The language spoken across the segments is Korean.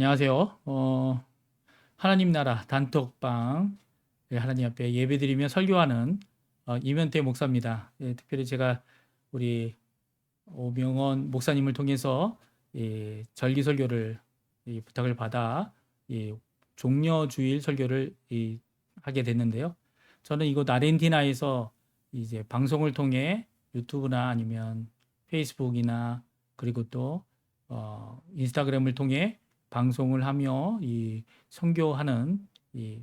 안녕하세요. 하나님 나라 단톡방 하나님 앞에 예배드리며 설교하는 이면태 목사입니다. 특별히 제가 우리 오명원 목사님을 통해서 절기 설교를 부탁을 받아 종려주일 설교를 하게 됐는데요. 저는 이곳 아르헨티나에서 이제 방송을 통해 유튜브나 아니면 페이스북이나 그리고 또 인스타그램을 통해 방송을 하며 선교하는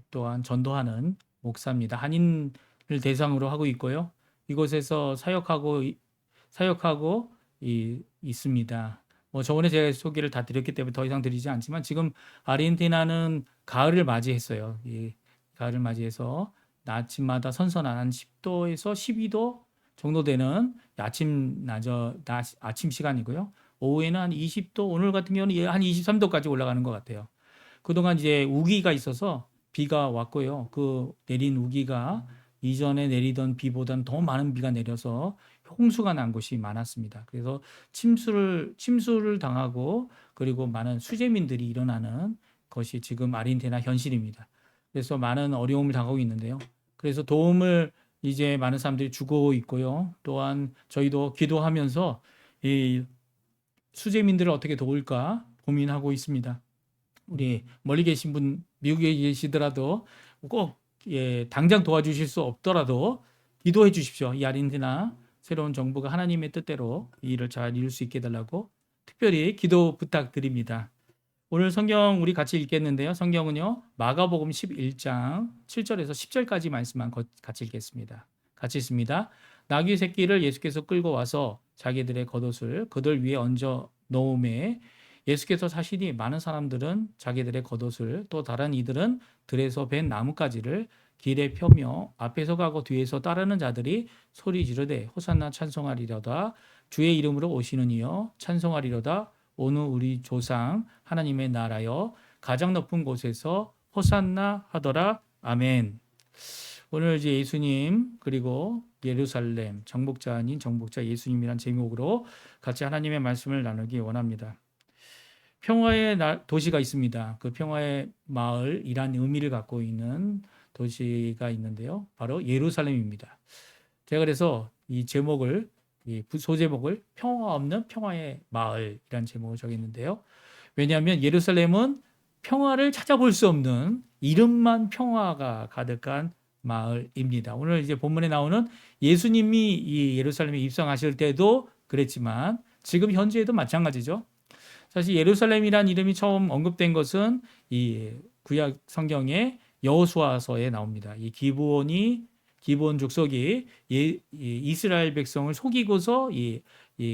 또한 전도하는 목사입니다. 한인을 대상으로 하고 있고요. 이곳에서 사역하고 있습니다. 뭐 저번에 제가 소개를 다 드렸기 때문에 더 이상 드리지 않지만 지금 아르헨티나는 가을을 맞이했어요. 가을을 맞이해서 아침마다 선선한 한 10도에서 12도 정도 되는 아침 시간이고요. 오후에는 한 20도, 오늘 같은 경우는 한 23도까지 올라가는 것 같아요. 그동안 이제 우기가 있어서 비가 왔고요. 그 내린 우기가 이전에 내리던 비보다는 더 많은 비가 내려서 홍수가 난 곳이 많았습니다. 그래서 침수를 당하고 그리고 많은 수재민들이 일어나는 것이 지금 아르헨티나 현실입니다. 그래서 많은 어려움을 당하고 있는데요. 그래서 도움을 이제 많은 사람들이 주고 있고요. 또한 저희도 기도하면서 이 수재민들을 어떻게 도울까 고민하고 있습니다. 우리 멀리 계신 분, 미국에 계시더라도 꼭 당장 도와주실 수 없더라도 기도해 주십시오. 이 아르헨티나 새로운 정부가 하나님의 뜻대로 이 일을 잘 이룰 수 있게 해달라고 특별히 기도 부탁드립니다. 오늘 성경 우리 같이 읽겠는데요. 성경은요. 마가복음 11장 7절에서 10절까지 말씀만 같이 읽겠습니다. 같이 읽습니다. 나귀 새끼를 예수께서 끌고 와서 자기들의 겉옷을 그들 위에 얹어 놓음에 예수께서 사시니 많은 사람들은 자기들의 겉옷을 또 다른 이들은 들에서 벤 나뭇가지를 길에 펴며 앞에서 가고 뒤에서 따르는 자들이 소리 지르되 호산나 찬송하리로다 주의 이름으로 오시는 이여 찬송하리로다 오늘 우리 조상 하나님의 나라여 가장 높은 곳에서 호산나 하더라 아멘. 오늘 이제 예수님 그리고 예루살렘 정복자 아닌 정복자 예수님이란 제목으로 같이 하나님의 말씀을 나누기 원합니다. 평화의 도시가 있습니다. 그 평화의 마을이란 의미를 갖고 있는 도시가 있는데요. 바로 예루살렘입니다. 제가 그래서 이 제목을 이 소제목을 평화 없는 평화의 마을이란 제목을 정했는데요. 왜냐하면 예루살렘은 평화를 찾아볼 수 없는 이름만 평화가 가득한 마을입니다. 오늘 이제 본문에 나오는 예수님이 이 예루살렘에 입성하실 때도 그랬지만 지금 현재에도 마찬가지죠. 사실 예루살렘이란 이름이 처음 언급된 것은 이 구약 성경의 여호수아서에 나옵니다. 이 기브온 족속이 이스라엘 백성을 속이고서 이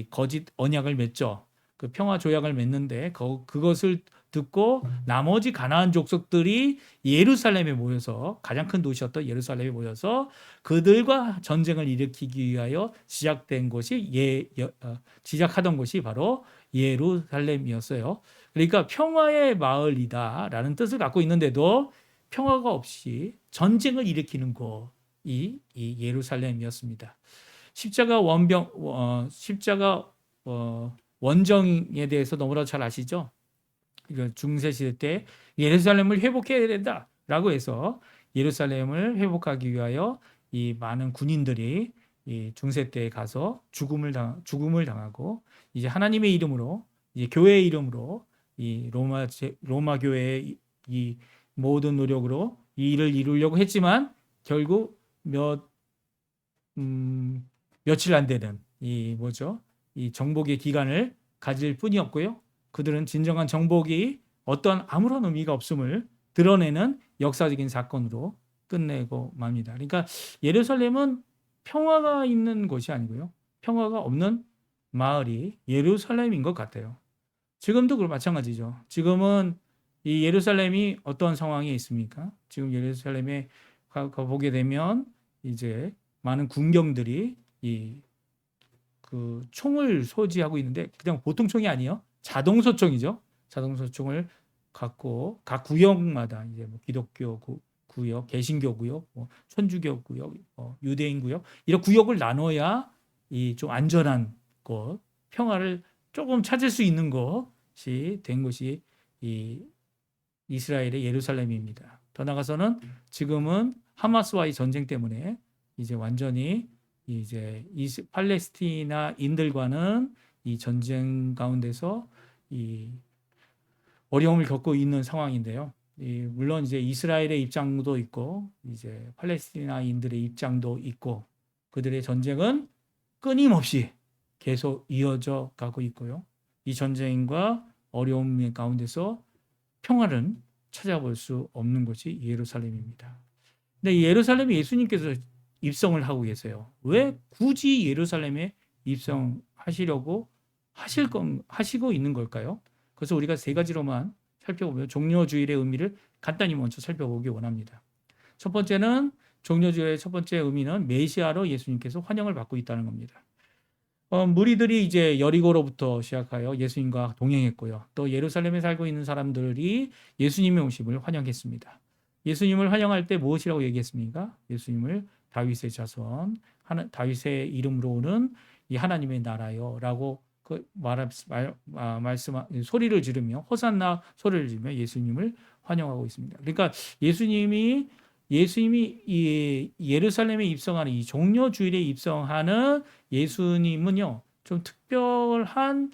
거짓 언약을 맺죠. 그 평화 조약을 맺는데 그것을 듣고 나머지 가나안 족속들이 예루살렘에 모여서 가장 큰 도시였던 예루살렘에 모여서 그들과 전쟁을 일으키기 위하여 시작하던 곳이 바로 예루살렘이었어요. 그러니까 평화의 마을이다라는 뜻을 갖고 있는데도 평화가 없이 전쟁을 일으키는 곳이 이 예루살렘이었습니다. 십자가 원정에 대해서 너무나 잘 아시죠? 중세 시대 때 예루살렘을 회복해야 된다라고 해서 예루살렘을 회복하기 위하여 이 많은 군인들이 이 중세 때에 가서 죽음을 당하고 이제 하나님의 이름으로 이제 교회의 이름으로 이 로마 교회의 이 모든 노력으로 이 일을 이루려고 했지만 결국 며칠 안 되는 이 정복의 기간을 가질 뿐이었고요. 그들은 진정한 정복이 어떤 아무런 의미가 없음을 드러내는 역사적인 사건으로 끝내고 맙니다. 그러니까 예루살렘은 평화가 있는 곳이 아니고요. 평화가 없는 마을이 예루살렘인 것 같아요. 지금도 마찬가지죠. 지금은 이 예루살렘이 어떤 상황에 있습니까? 지금 예루살렘에 가보게 되면 이제 많은 군경들이 그 총을 소지하고 있는데 그냥 보통 총이 아니에요. 자동소총이죠. 자동소총을 갖고 각 구역마다 이제 뭐 기독교 구역, 개신교 구역, 뭐 천주교 구역, 유대인 구역 이런 구역을 나눠야 이 좀 안전한 곳, 평화를 조금 찾을 수 있는 것이 된 것이 이 이스라엘의 예루살렘입니다. 더 나아가서는 지금은 하마스와의 전쟁 때문에 이제 완전히 이제 팔레스티나인들과는 이 전쟁 가운데서 이 어려움을 겪고 있는 상황인데요. 물론 이제 이스라엘의 입장도 있고 이제 팔레스티나인들의 입장도 있고 그들의 전쟁은 끊임없이 계속 이어져 가고 있고요. 이 전쟁과 어려움 가운데서 평화는 찾아볼 수 없는 곳이 예루살렘입니다. 근데 예루살렘에 예수님께서 입성을 하고 계세요. 왜 굳이 예루살렘에 입성하시려고 하시고 있는 걸까요? 그래서 우리가 세 가지로만 살펴보면 종려주일의 의미를 간단히 먼저 살펴보기 원합니다. 첫 번째는 종려주일의 첫 번째 의미는 메시아로 예수님께서 환영을 받고 있다는 겁니다. 무리들이 이제 여리고로부터 시작하여 예수님과 동행했고요. 또 예루살렘에 살고 있는 사람들이 예수님의 오심을 환영했습니다. 예수님을 환영할 때 무엇이라고 얘기했습니까? 예수님을 다윗의 자손, 다윗의 이름으로 오는 이 하나님의 나라요라고 소리를 지르며 호산나 소리를 지르며 예수님을 환영하고 있습니다. 그러니까 예수님이 이 예루살렘에 입성하는 이 종려주일에 입성하는 예수님은요 좀 특별한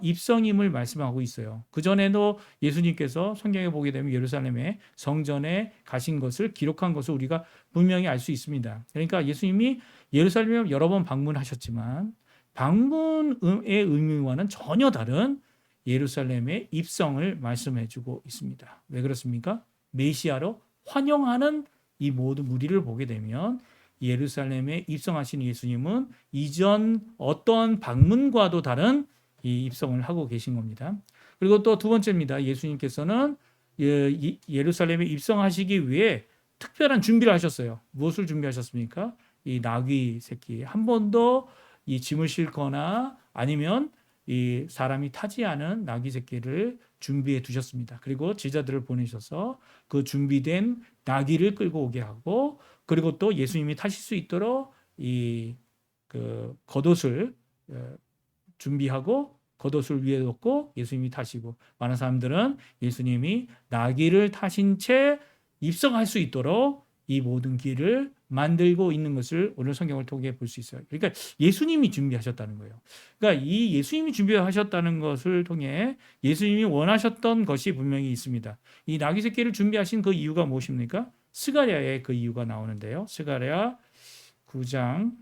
입성임을 말씀하고 있어요. 그 전에도 예수님께서 성경에 보게 되면 예루살렘에 성전에 가신 것을 기록한 것을 우리가 분명히 알 수 있습니다. 그러니까 예수님이 예루살렘에 여러 번 방문하셨지만 방문의 의미와는 전혀 다른 예루살렘의 입성을 말씀해주고 있습니다. 왜 그렇습니까? 메시아로 환영하는 이 모든 무리를 보게 되면 예루살렘에 입성하신 예수님은 이전 어떤 방문과도 다른 이 입성을 하고 계신 겁니다. 그리고 또 두 번째입니다. 예수님께서는 예루살렘에 입성하시기 위해 특별한 준비를 하셨어요. 무엇을 준비하셨습니까? 이 나귀 새끼 한 번도 이 짐을 싣거나 아니면 이 사람이 타지 않은 나귀 새끼를 준비해 두셨습니다. 그리고 제자들을 보내셔서 그 준비된 나귀를 끌고 오게 하고 그리고 또 예수님이 타실 수 있도록 그 겉옷을 준비하고 겉옷을 위에 놓고 예수님이 타시고 많은 사람들은 예수님이 나귀를 타신 채 입성할 수 있도록 이 모든 길을 만들고 있는 것을 오늘 성경을 통해 볼 수 있어요. 그러니까 예수님이 준비하셨다는 거예요. 그러니까 이 예수님이 준비하셨다는 것을 통해 예수님이 원하셨던 것이 분명히 있습니다. 이 나귀 새끼를 준비하신 그 이유가 무엇입니까? 스가랴의 그 이유가 나오는데요. 스가랴 9장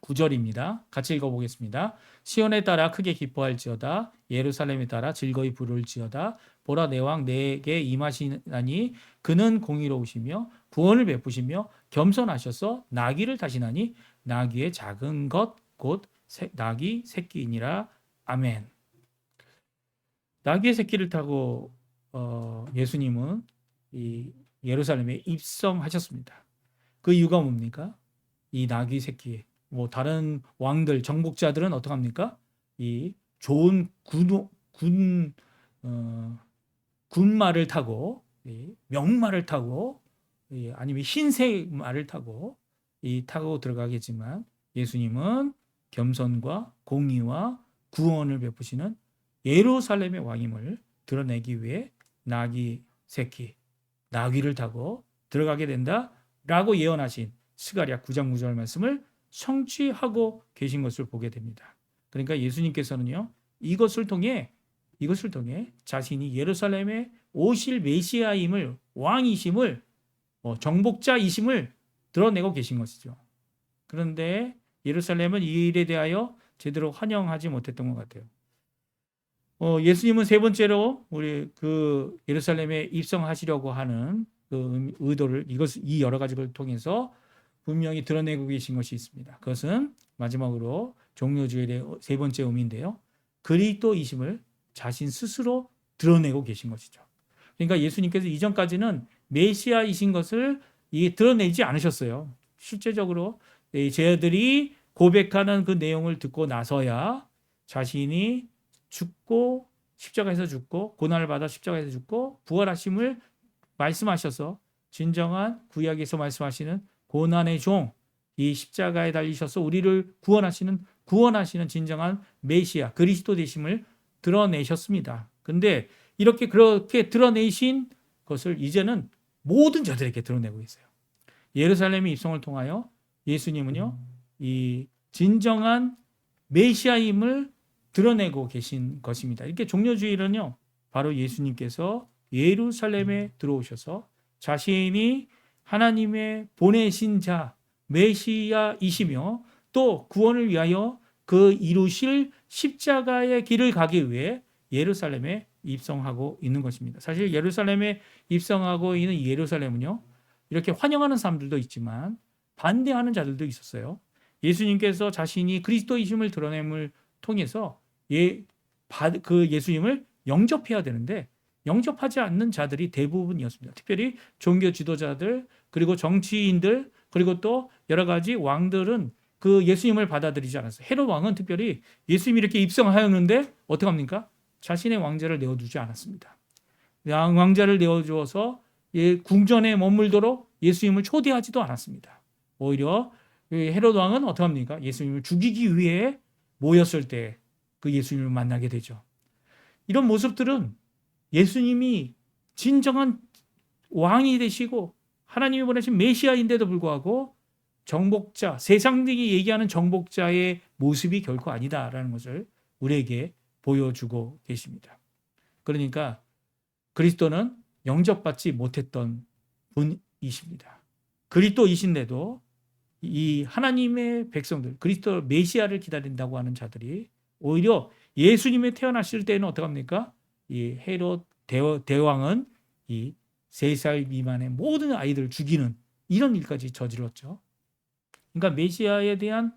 9절입니다. 같이 읽어보겠습니다. 시온에 따라 크게 기뻐할지어다 예루살렘에 따라 즐거이 부를지어다 보라 내 왕 내게 임하시나니 그는 공의로우시며 구원을 베푸시며 겸손하셔서 나귀를 타시나니 나귀의 작은 것 곧 나귀 새끼이니라. 아멘. 나귀의 새끼를 타고 예수님은 이 예루살렘에 입성하셨습니다. 그 이유가 뭡니까? 이 나귀 새끼 다른 왕들 정복자들은 어떡합니까? 이 좋은 군말을 타고 명말을 타고 아니면 흰색 말을 타고 들어가겠지만 예수님은 겸손과 공의와 구원을 베푸시는 예루살렘의 왕임을 드러내기 위해 나귀 새끼 나귀를 타고 들어가게 된다라고 예언하신 스가랴 9장 9절 말씀을 성취하고 계신 것을 보게 됩니다. 그러니까 예수님께서는요 이것을 통해 자신이 예루살렘에 오실 메시아임을 왕이심을 정복자이심을 드러내고 계신 것이죠. 그런데 예루살렘은 이 일에 대하여 제대로 환영하지 못했던 것 같아요. 예수님은 세 번째로 우리 그 예루살렘에 입성하시려고 하는 그 의도를 이 여러 가지를 통해서 분명히 드러내고 계신 것이 있습니다. 그것은 마지막으로 종려주일의 세 번째 의미인데요. 그리스도이심을 자신 스스로 드러내고 계신 것이죠. 그러니까 예수님께서 이전까지는 메시아이신 것을 드러내지 않으셨어요. 실제적으로 제자들이 고백하는 그 내용을 듣고 나서야 자신이 죽고 십자가에서 죽고 고난을 받아 십자가에서 죽고 부활하심을 말씀하셔서 진정한 구약에서 말씀하시는 고난의 종, 이 십자가에 달리셔서 우리를 구원하시는 진정한 메시아 그리스도 되심을 드러내셨습니다. 근데 이렇게 그렇게 드러내신 것을 이제는 모든 자들에게 드러내고 있어요. 예루살렘의 입성을 통하여 예수님은요, 이 진정한 메시아임을 드러내고 계신 것입니다. 이렇게 종려주일은요, 바로 예수님께서 예루살렘에 들어오셔서 자신이 하나님의 보내신 자 메시아이시며 또 구원을 위하여 그 이루실 십자가의 길을 가기 위해 예루살렘에 입성하고 있는 것입니다. 사실 예루살렘에 입성하고 있는 예루살렘은요, 이렇게 환영하는 사람들도 있지만 반대하는 자들도 있었어요. 예수님께서 자신이 그리스도이심을 드러냄을 통해서 그 예수님을 영접해야 되는데 영접하지 않는 자들이 대부분이었습니다. 특별히 종교 지도자들, 그리고 정치인들, 그리고 또 여러 가지 왕들은 그 예수님을 받아들이지 않았어요. 헤롯 왕은 특별히 예수님이 이렇게 입성하였는데 어떻게 합니까? 자신의 왕자를 내어두지 않았습니다. 왕자를 내어주어서 궁전에 머물도록 예수님을 초대하지도 않았습니다. 오히려 헤롯 왕은 어떻게 합니까? 예수님을 죽이기 위해 모였을 때 그 예수님을 만나게 되죠. 이런 모습들은 예수님이 진정한 왕이 되시고 하나님이 보내신 메시아인데도 불구하고 정복자, 세상들이 얘기하는 정복자의 모습이 결코 아니다라는 것을 우리에게 보여주고 계십니다. 그러니까 그리스도는 영접받지 못했던 분이십니다. 그리스도이신데도 이 하나님의 백성들, 그리스도 메시아를 기다린다고 하는 자들이 오히려 예수님이 태어났을 때는 어떻게 합니까? 이 헤롯 대왕은 이 3살 미만의 모든 아이들을 죽이는 이런 일까지 저질렀죠. 그러니까 메시아에 대한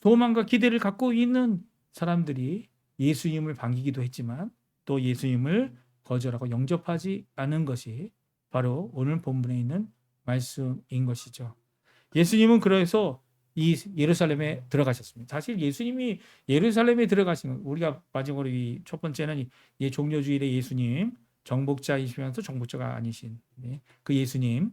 소망과 기대를 갖고 있는 사람들이 예수님을 반기기도 했지만 또 예수님을 거절하고 영접하지 않은 것이 바로 오늘 본문에 있는 말씀인 것이죠. 예수님은 그래서 이 예루살렘에 들어가셨습니다. 사실 예수님이 예루살렘에 들어가신 건 우리가 마지막으로 이 첫 번째는 이 종려주일의 예수님, 정복자이시면서 정복자가 아니신 그 예수님,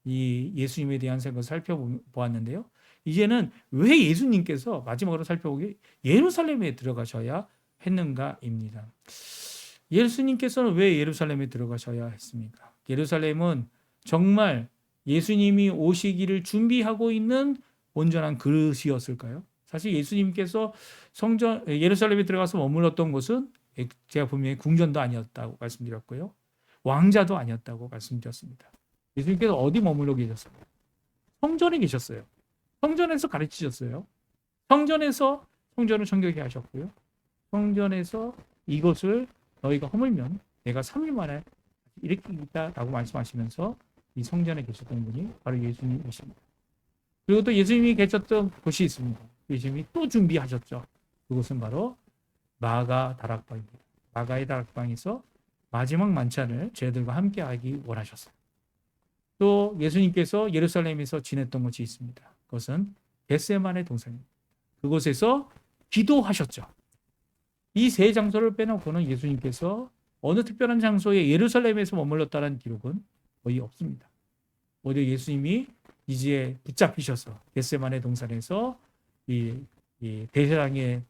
이 예수님에 대한 생각을 살펴보았는데요. 이제는 왜 예수님께서 마지막으로 살펴보기 예루살렘에 들어가셔야 했는가입니다. 예수님께서는 왜 예루살렘에 들어가셔야 했습니까? 예루살렘은 정말 예수님이 오시기를 준비하고 있는 온전한 그릇이었을까요? 사실 예수님께서 예루살렘에 들어가서 머물렀던 곳은 제가 분명히 궁전도 아니었다고 말씀드렸고요. 왕자도 아니었다고 말씀드렸습니다. 예수님께서 어디 머물러 계셨어요? 성전에 계셨어요. 성전에서 가르치셨어요. 성전을 정결케 하셨고요. 성전에서 이것을 너희가 허물면 내가 3일 만에 일으키겠다라고 말씀하시면서 이 성전에 계셨던 분이 바로 예수님이십니다. 그리고 또 예수님이 계셨던 곳이 있습니다. 예수님이 또 준비하셨죠. 그곳은 바로 마가 다락방입니다. 마가의 다락방에서 마지막 만찬을 저희들과 함께 하기 원하셨어요. 또 예수님께서 예루살렘에서 지냈던 곳이 있습니다. 그것은 겟세마네 동산입니다. 그곳에서 기도하셨죠. 이 세 장소를 빼놓고는 예수님께서 어느 특별한 장소에 예루살렘에서 머물렀다는 기록은 거의 없습니다. 오히려 예수님이 이제 붙잡히셔서 겟세마네 동산에서 이 대제사장의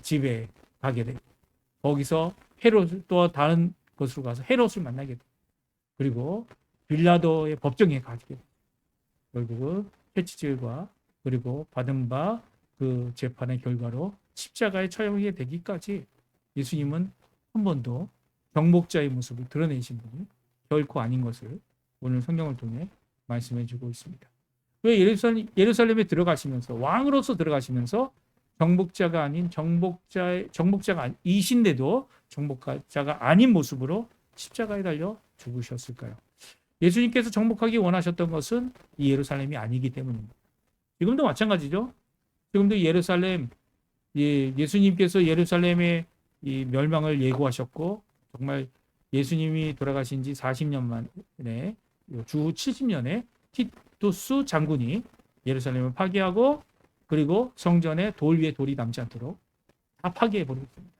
집에 가게 되고 거기서 헤롯 또 다른 곳으로 가서 헤롯을 만나게 되고 그리고 빌라도의 법정에 가게 되고 결국은 해치질과 그리고 받은 바 그 재판의 결과로 십자가에 처형이 되기까지 예수님은 한 번도 정복자의 모습을 드러내신 분이 결코 아닌 것을 오늘 성경을 통해 말씀해 주고 있습니다. 왜 예루살렘에 들어가시면서 왕으로서 들어가시면서 정복자가 아닌 정복자가 이신데도 정복자가 아닌 모습으로 십자가에 달려 죽으셨을까요? 예수님께서 정복하기 원하셨던 것은 이 예루살렘이 아니기 때문입니다. 지금도 마찬가지죠. 지금도 예수님께서 예루살렘의 이 멸망을 예고하셨고 정말 예수님이 돌아가신 지 40년 만에 주 70년에 티투스 장군이 예루살렘을 파괴하고 그리고 성전에 돌 위에 돌이 남지 않도록 다 파괴해버렸습니다.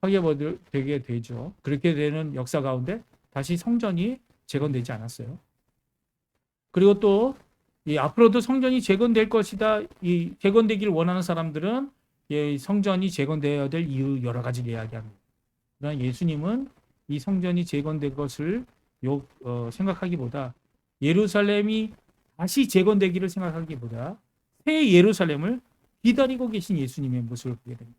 파괴되게 되죠. 그렇게 되는 역사 가운데 다시 성전이 재건되지 않았어요. 그리고 또 앞으로도 성전이 재건될 것이다. 이 재건되기를 원하는 사람들은 성전이 재건되어야 될 이유 여러 가지를 이야기합니다. 그러나 예수님은 이 성전이 재건된 것을 생각하기보다 예루살렘이 다시 재건되기를 생각하기보다 새 예루살렘을 기다리고 계신 예수님의 모습을 보게 됩니다.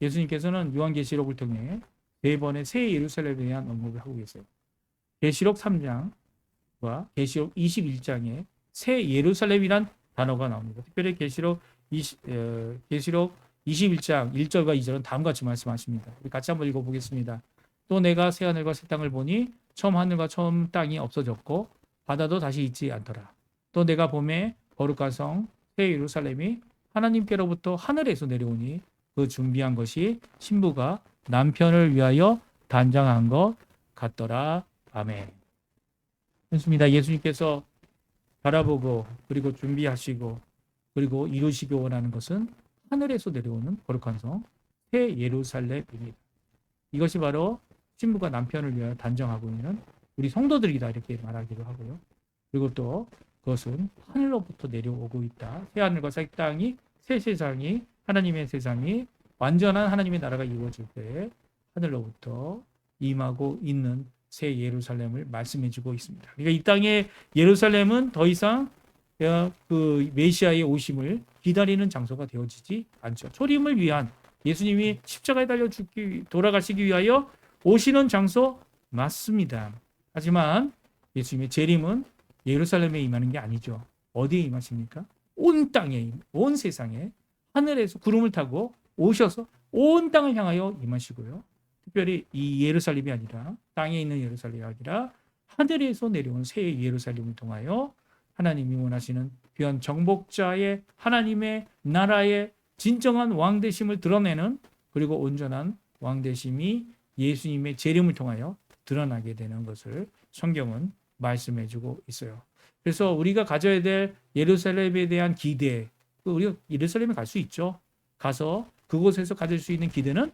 예수님께서는 요한계시록을 통해 4번의 새 예루살렘에 대한 언급을 하고 계세요. 계시록 3장과 계시록 21장에 새 예루살렘이란 단어가 나옵니다. 특별히 계시록 21장 1절과 2절은 다음과 같이 말씀하십니다. 우리 같이 한번 읽어보겠습니다. 또 내가 새 하늘과 새 땅을 보니 처음 하늘과 처음 땅이 없어졌고 바다도 다시 있지 않더라. 또 내가 봄에 거룩한 성 새 예루살렘이 하나님께로부터 하늘에서 내려오니 그 준비한 것이 신부가 남편을 위하여 단장한 것 같더라. 아멘. 그렇습니다. 예수님께서 바라보고 그리고 준비하시고 그리고 이루시기 원하는 것은 하늘에서 내려오는 거룩한 성 새 예루살렘입니다. 이것이 바로 신부가 남편을 위하여 단정하고 있는 우리 성도들이다 이렇게 말하기도 하고요. 그리고 또 그것은 하늘로부터 내려오고 있다. 새 하늘과 새 땅이 새 세상이 하나님의 세상이 완전한 하나님의 나라가 이루어질 때 하늘로부터 임하고 있는 새 예루살렘을 말씀해주고 있습니다. 그러니까 이 땅의 예루살렘은 더 이상 그 메시아의 오심을 기다리는 장소가 되어지지 않죠. 초림을 위한 예수님이 십자가에 달려 돌아가시기 위하여 오시는 장소 맞습니다. 하지만 예수님의 재림은 예루살렘에 임하는 게 아니죠. 어디에 임하십니까? 온 땅에, 온 세상에 하늘에서 구름을 타고 오셔서 온 땅을 향하여 임하시고요. 특별히 이 예루살렘이 아니라 땅에 있는 예루살렘이 아니라 하늘에서 내려온 새 예루살렘을 통하여 하나님이 원하시는 귀한 정복자의 하나님의 나라의 진정한 왕되심을 드러내는 그리고 온전한 왕되심이 예수님의 재림을 통하여 드러나게 되는 것을 성경은 말씀해주고 있어요. 그래서 우리가 가져야 될 예루살렘에 대한 기대, 우리가 예루살렘에 갈 수 있죠. 가서 그곳에서 가질 수 있는 기대는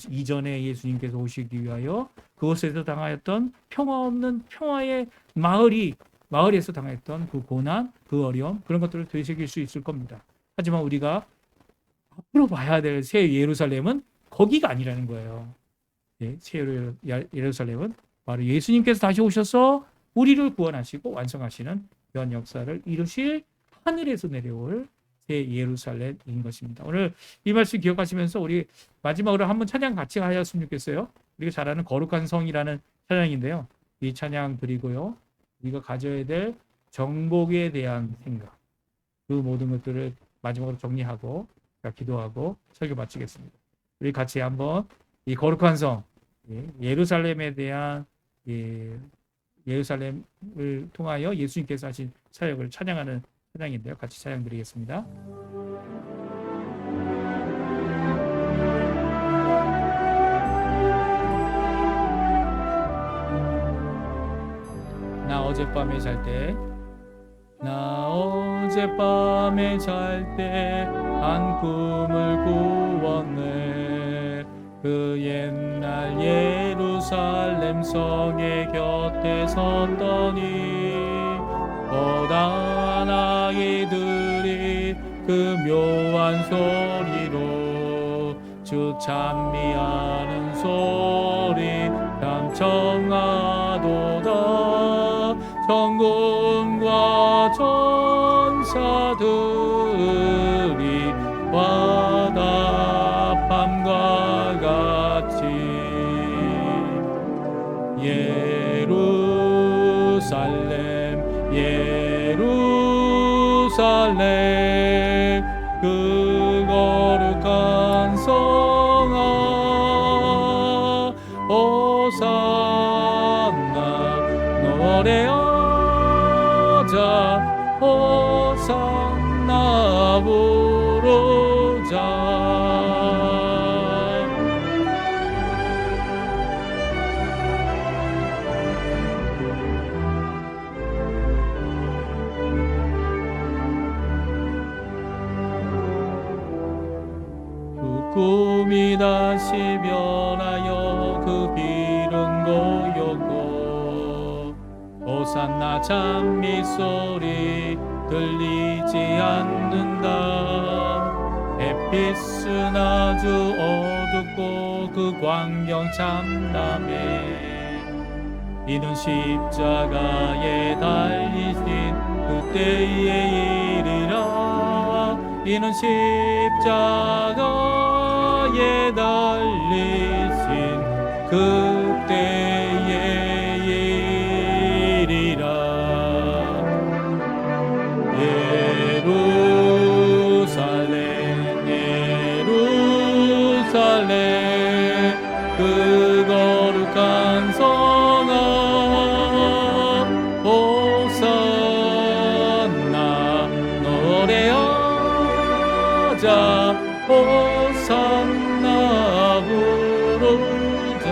이전에 예수님께서 오시기 위하여 그곳에서 당하였던 평화 없는 평화의 마을에서 당했던 그 고난, 그 어려움 그런 것들을 되새길 수 있을 겁니다. 하지만 우리가 앞으로 봐야 될 새 예루살렘은 거기가 아니라는 거예요. 새 예루살렘은 바로 예수님께서 다시 오셔서 우리를 구원하시고 완성하시는 그런 역사를 이루실 하늘에서 내려올 새 예루살렘인 것입니다. 오늘 이 말씀 기억하시면서 우리 마지막으로 한번 찬양 같이 하였으면 좋겠어요. 우리가 잘 아는 거룩한 성이라는 찬양인데요. 이 찬양 드리고요. 우리가 가져야 될 정복에 대한 생각, 그 모든 것들을 마지막으로 정리하고 기도하고 설교 마치겠습니다. 우리 같이 한번 이 거룩한 성 예루살렘에 대한 예루살렘을 통하여 예수님께서 하신 사역을 찬양하는 찬양인데요. 같이 찬양 드리겠습니다. 나 어젯밤에 잘 때 한 꿈을 꾸었네. 그 옛날 예루살렘 성의 곁에 섰더니 거대한 아이들이 그 묘한 소리로 주 찬미하는 소리 참 청하도다. 천군과 천사들이 화답함과 같이 예루살렘 그 거룩한 성아 호산나 노래하자 호산나 부르자. 꿈이 다시 변하여 그 길은 고요고 호산나 찬미 소리 들리지 않는다. 햇빛은 아주 어둡고 그 광경 참담해. 이는 십자가에 달리신 그때에 이르라. 이는 십자가에 달리신 그때에 이르라. 예루살렘 예루살렘 그 거룩한 성아 호산나 노래하자 호산나 부르자.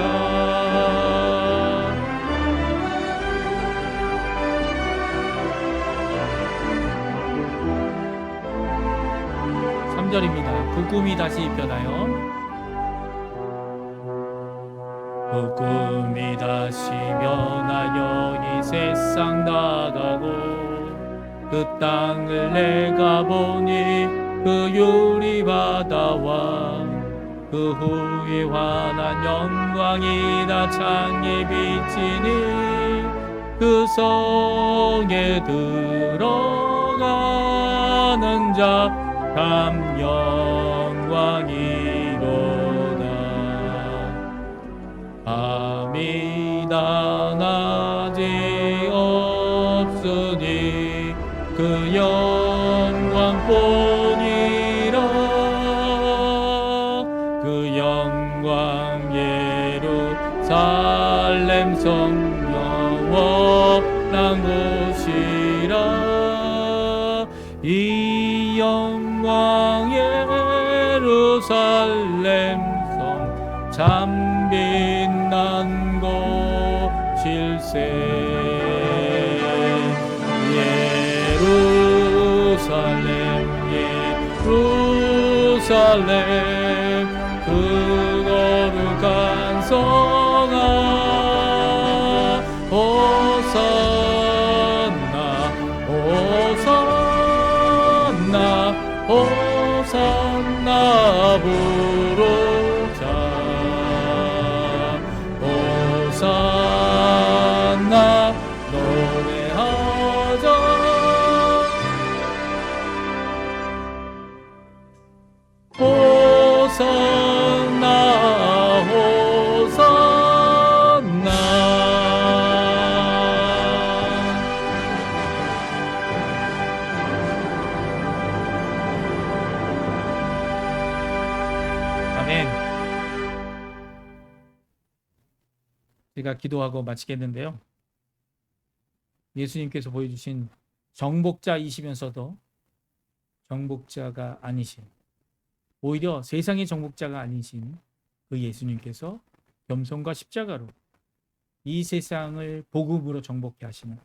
3절입니다. 그 꿈이 다시 변하여 그 꿈이 다시 변하여 이 세상 나가고 그 땅을 내가 보니 그 유리바다와 그 후에 환한 영광이 다 창에 비치니 그 성에 들어가는 자 참 영광이로다. 밤이 다 낮이 없으니 그 영광 뿐이라. 그 영광 예루살렘 성 영원한 곳이라. 이 영광 예루살렘 성 참 빛난 곳일세. 예루살렘 예루살렘 그 거룩한 성아 호산나 호산나 호산나 부르자. 호산나 노래하자. 호산나 호산나. 아멘. 제가 기도하고 마치겠는데요. 예수님께서 보여주신 정복자이시면서도 정복자가 아니신, 오히려 세상의 정복자가 아니신 그 예수님께서 겸손과 십자가로 이 세상을 복음으로 정복케 하시는,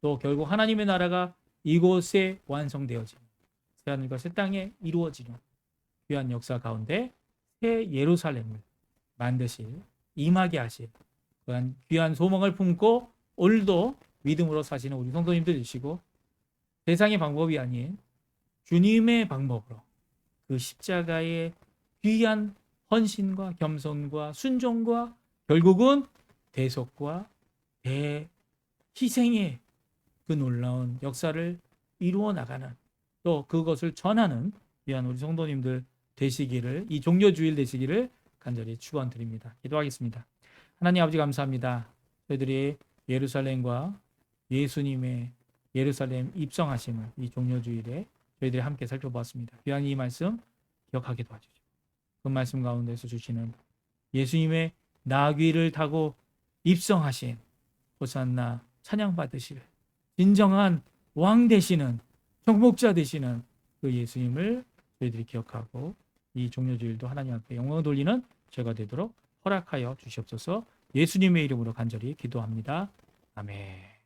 또 결국 하나님의 나라가 이곳에 완성되어지는, 새하늘과 새 땅에 이루어지는 귀한 역사 가운데 새 예루살렘을 만드실, 임하게 하실 그런 귀한 소망을 품고 오늘도 믿음으로 사시는 우리 성도님들 되시고, 세상의 방법이 아닌 주님의 방법으로 그 십자가의 귀한 헌신과 겸손과 순종과 결국은 대속과 대희생의 그 놀라운 역사를 이루어 나가는, 또 그것을 전하는 귀한 우리 성도님들 되시기를, 이 종료주일 되시기를 간절히 축원드립니다. 기도하겠습니다. 하나님 아버지 감사합니다. 저희들이 예루살렘과 예수님의 예루살렘 입성하심을 이 종료주일에 저희들이 함께 살펴보았습니다. 귀한 이 말씀 기억하게 도와주시고, 그 말씀 가운데서 주시는 예수님의 나귀를 타고 입성하신 호산나 찬양 받으실 진정한 왕 되시는, 정복자 되시는 그 예수님을 저희들이 기억하고 이 종료주일도 하나님 앞에 영광을 돌리는 죄가 되도록 허락하여 주시옵소서. 예수님의 이름으로 간절히 기도합니다. 아멘.